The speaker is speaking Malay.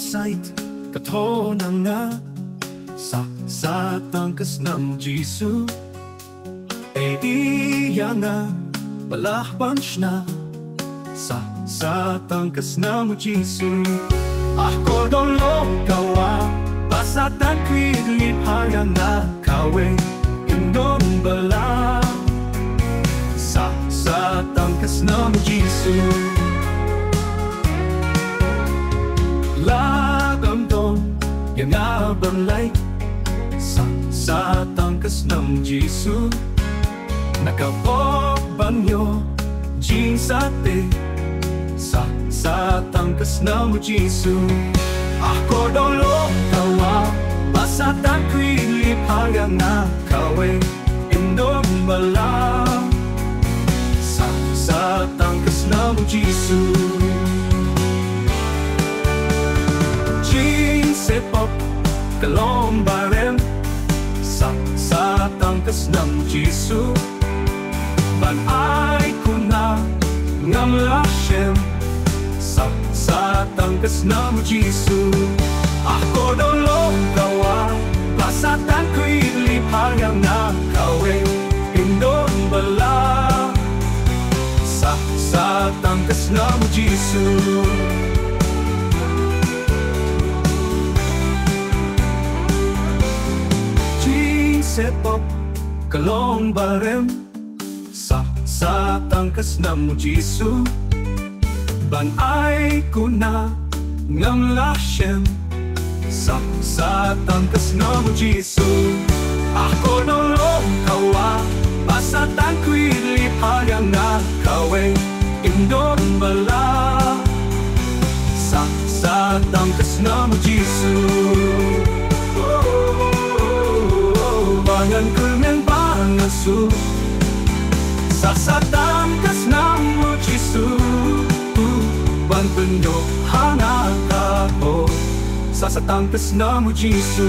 sight katonang nga sa tangkas ng Jisu e iya nga balahbanch na sa tangkas ng Jisu. Ako dolong kawa basatan kwidlip hayang na kawe indon bala sa tangkas ng Jisu. Lagamdon yang abalay sa tangkas ng Jisu. Nakapobanyo jinsate sa tangkas ng Jisu. Ako dolong kawa basatan kwilip hayang na kawe indong bala sa tangkas ng Jisu. Jinsepop kalong barem sa tangkas ng Jisu. Banay ko na ngam lashem sa tangkas ng Jisu. Ako dolong kawa basatan kwilip hayang na kawe indon bala sa tangkas ng Jisu. Jinsepop kalong barem sa tangkas ng Jisu. Banay ko na ngam lashem sa tangkas ng Jisu. Ako dolong kawa basatan kwilip hayang na kawe indon bala sa tangkas ng Jisu. Bangan kulmen bangasu sa tangkas ng Jisu. Bantunyo hangat ako sa tangkas ng Jisu.